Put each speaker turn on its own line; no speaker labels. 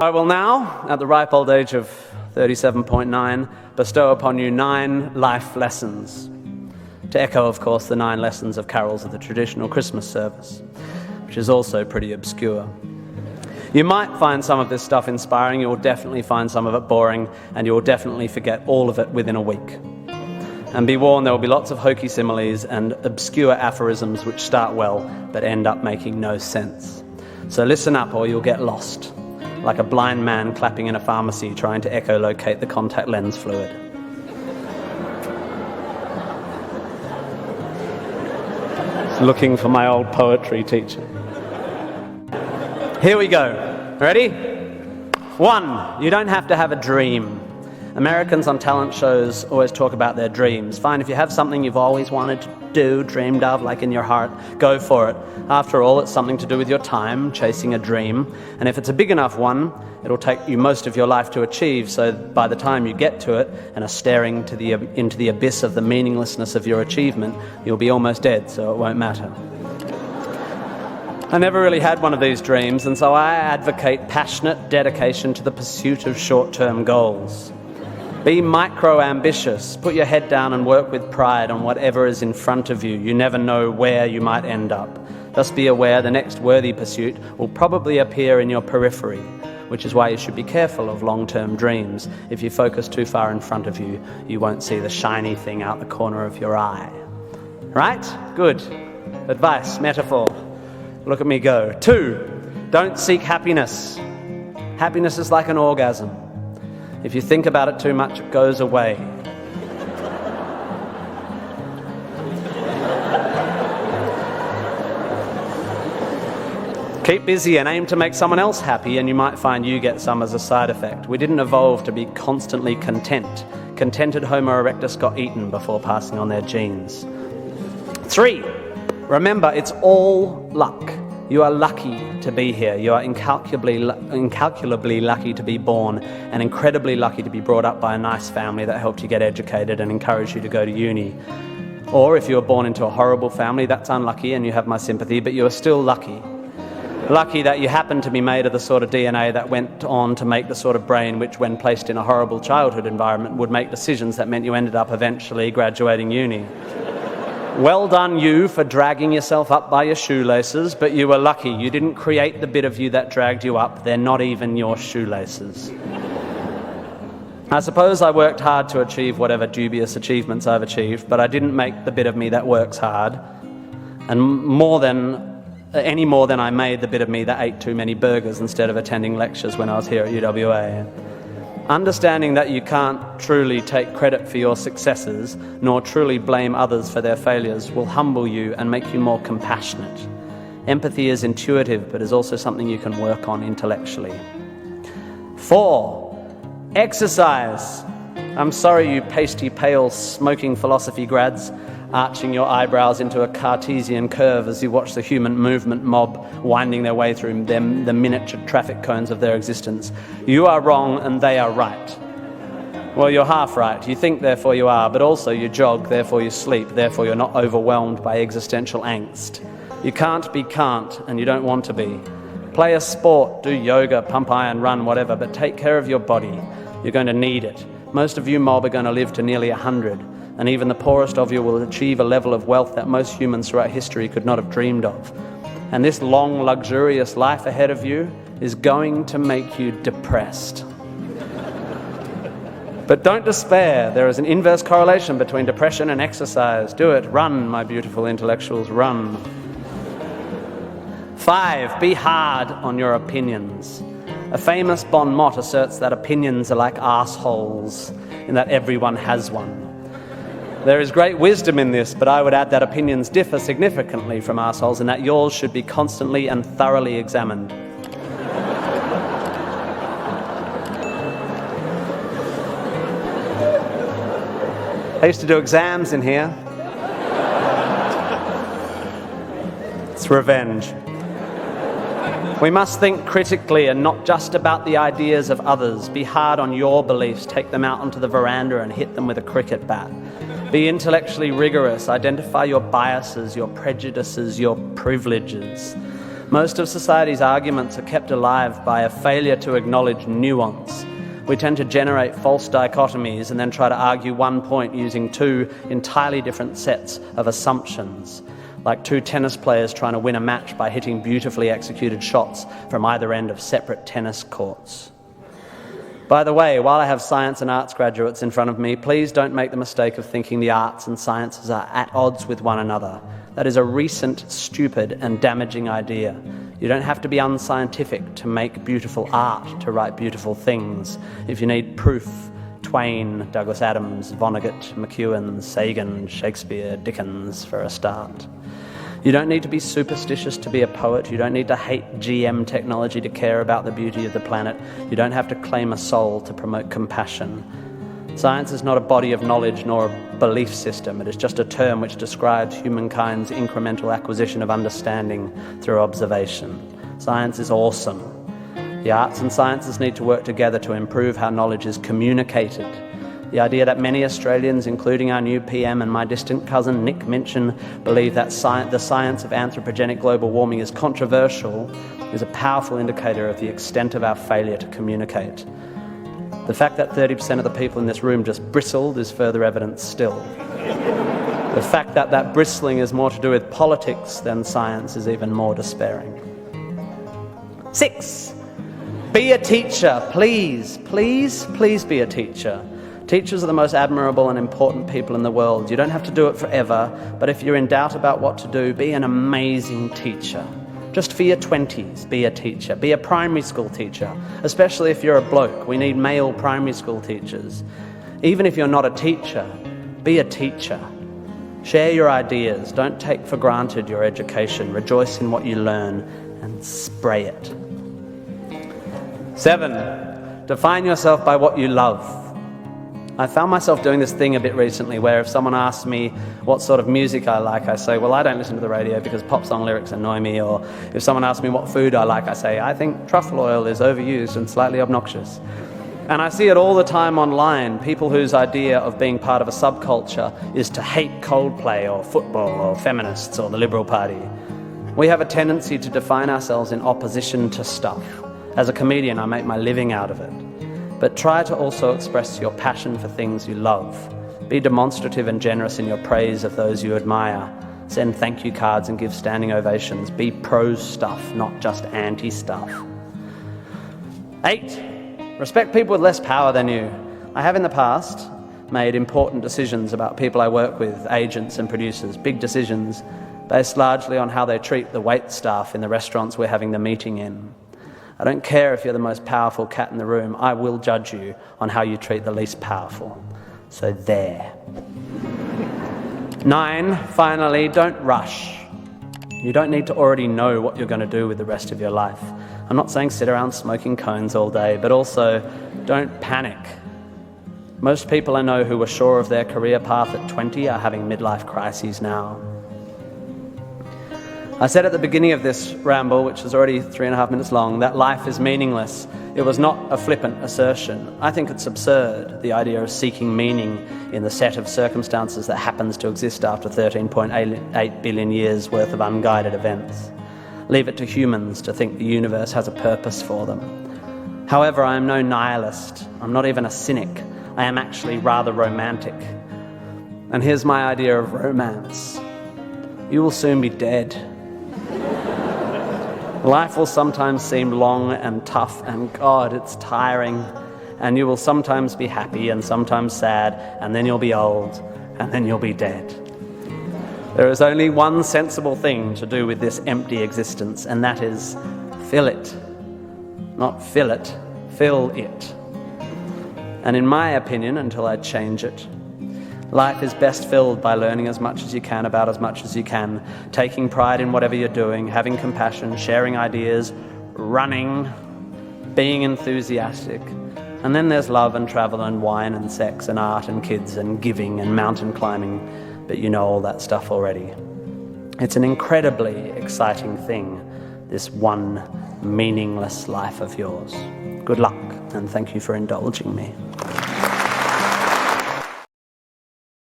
I will now, at the ripe old age of 37.9, bestow upon you 9 life lessons. To echo, of course, the 9 lessons of carols of the traditional Christmas service, which is also pretty obscure. You might find some of this stuff inspiring, you'll definitely find some of it boring, and you'll definitely forget all of it within a week. And be warned, there will be lots of hokey similes and obscure aphorisms which start well, but end up making no sense. So listen up or you'll get lost, like a blind man clapping in a pharmacy trying to echolocate the contact lens fluid. Looking for my old poetry teacher. Here we go. Ready? 1, you don't have to have a dream. Americans on talent shows always talk about their dreams. Fine, if you have something you've always wanted to do, dreamed of, like in your heart, go for it. After all, it's something to do with your time, chasing a dream. And if it's a big enough one, it'll take you most of your life to achieve, so by the time you get to it and are staring into the abyss of the meaninglessness of your achievement, you'll be almost dead, so it won't matter. I never really had one of these dreams, and so I advocate passionate dedication to the pursuit of short-term goals. Be micro-ambitious. Put your head down and work with pride on whatever is in front of you. You never know where you might end up. Just be aware the next worthy pursuit will probably appear in your periphery, which is why you should be careful of long-term dreams. If you focus too far in front of you, you won't see the shiny thing out the corner of your eye. Right? Good. Advice, metaphor. Look at me go. 2, don't seek happiness. Happiness is like an orgasm. If you think about it too much, it goes away. Keep busy and aim to make someone else happy, and you might find you get some as a side effect. We didn't evolve to be constantly content. Contented Homo erectus got eaten before passing on their genes. 3, remember, it's all luck. You are lucky to be here. You are incalculably lucky to be born, and incredibly lucky to be brought up by a nice family that helped you get educated and encouraged you to go to uni. Or if you were born into a horrible family, that's unlucky and you have my sympathy, but you are still lucky. Lucky that you happen to be made of the sort of DNA that went on to make the sort of brain which, when placed in a horrible childhood environment, would make decisions that meant you ended up eventually graduating uni. Well done you for dragging yourself up by your shoelaces, but you were lucky. You didn't create the bit of you that dragged you up. They're not even your shoelaces. I suppose I worked hard to achieve whatever dubious achievements I've achieved, but I didn't make the bit of me that works hard, and any more than I made the bit of me that ate too many burgers instead of attending lectures when I was here at UWA. Understanding that you can't truly take credit for your successes, nor truly blame others for their failures, will humble you and make you more compassionate. Empathy is intuitive, but is also something you can work on intellectually. 4, exercise. I'm sorry, you pasty, pale, smoking philosophy grads, arching your eyebrows into a Cartesian curve as you watch the human movement mob winding their way through the miniature traffic cones of their existence. You are wrong and they are right. Well, you're half right. You think, therefore you are, but also you jog, therefore you sleep, therefore you're not overwhelmed by existential angst. You can't be can't, and you don't want to be. Play a sport, do yoga, pump iron, run, whatever, but take care of your body. You're going to need it. Most of you mob are going to live to nearly 100. And even the poorest of you will achieve a level of wealth that most humans throughout history could not have dreamed of. And this long, luxurious life ahead of you is going to make you depressed. But don't despair. There is an inverse correlation between depression and exercise. Do it. Run, my beautiful intellectuals, run. 5, be hard on your opinions. A famous bon mot asserts that opinions are like arseholes, in that everyone has one. There is great wisdom in this, but I would add that opinions differ significantly from arseholes, and that yours should be constantly and thoroughly examined. I used to do exams in here. It's revenge. We must think critically and not just about the ideas of others. Be hard on your beliefs. Take them out onto the veranda and hit them with a cricket bat. Be intellectually rigorous. Identify your biases, your prejudices, your privileges. Most of society's arguments are kept alive by a failure to acknowledge nuance. We tend to generate false dichotomies and then try to argue one point using two entirely different sets of assumptions, like two tennis players trying to win a match by hitting beautifully executed shots from either end of separate tennis courts. By the way, while I have science and arts graduates in front of me, please don't make the mistake of thinking the arts and sciences are at odds with one another. That is a recent, stupid, and damaging idea. You don't have to be unscientific to make beautiful art, to write beautiful things. If you need proof, Twain, Douglas Adams, Vonnegut, McEwen, Sagan, Shakespeare, Dickens for a start. You don't need to be superstitious to be a poet. You don't need to hate GM technology to care about the beauty of the planet. You don't have to claim a soul to promote compassion. Science is not a body of knowledge nor a belief system. It is just a term which describes humankind's incremental acquisition of understanding through observation. Science is awesome. The arts and sciences need to work together to improve how knowledge is communicated. The idea that many Australians, including our new PM and my distant cousin Nick Minchin, believe that the science of anthropogenic global warming is controversial is a powerful indicator of the extent of our failure to communicate. The fact that 30% of the people in this room just bristled is further evidence still. The fact that that bristling is more to do with politics than science is even more despairing. 6. Be a teacher. Please, please, please be a teacher. Teachers are the most admirable and important people in the world. You don't have to do it forever, but if you're in doubt about what to do, be an amazing teacher. Just for your 20s, be a teacher. Be a primary school teacher, especially if you're a bloke. We need male primary school teachers. Even if you're not a teacher, be a teacher. Share your ideas. Don't take for granted your education. Rejoice in what you learn and spray it. 7. Define yourself by what you love. I found myself doing this thing a bit recently where if someone asks me what sort of music I like, I say, well, I don't listen to the radio because pop song lyrics annoy me. Or if someone asks me what food I like, I say, I think truffle oil is overused and slightly obnoxious. And I see it all the time online, people whose idea of being part of a subculture is to hate Coldplay or football or feminists or the Liberal Party. We have a tendency to define ourselves in opposition to stuff. As a comedian, I make my living out of it. But try to also express your passion for things you love. Be demonstrative and generous in your praise of those you admire. Send thank you cards and give standing ovations. Be pro stuff, not just anti stuff. 8. Respect people with less power than you. I have in the past made important decisions about people I work with, agents and producers, big decisions, based largely on how they treat the wait staff in the restaurants we're having the meeting in. I don't care if you're the most powerful cat in the room. I will judge you on how you treat the least powerful. So there. 9, finally, don't rush. You don't need to already know what you're going to do with the rest of your life. I'm not saying sit around smoking cones all day, but also don't panic. Most people I know who were sure of their career path at 20 are having midlife crises now. I said at the beginning of this ramble, which is already 3.5 minutes long, that life is meaningless. It was not a flippant assertion. I think it's absurd, the idea of seeking meaning in the set of circumstances that happens to exist after 13.8 billion years worth of unguided events. Leave it to humans to think the universe has a purpose for them. However, I am no nihilist. I'm not even a cynic. I am actually rather romantic. And here's my idea of romance. You will soon be dead. Life will sometimes seem long and tough, and God, it's tiring. And you will sometimes be happy and sometimes sad, and then you'll be old, and then you'll be dead. There is only one sensible thing to do with this empty existence, and that is fill it. Not fill it, fill it. And in my opinion, until I change it, life is best filled by learning as much as you can about as much as you can, taking pride in whatever you're doing, having compassion, sharing ideas, running, being enthusiastic. And then there's love and travel and wine and sex and art and kids and giving and mountain climbing, but you know all that stuff already. It's an incredibly exciting thing, this one meaningless life of yours. Good luck, and thank you for indulging me.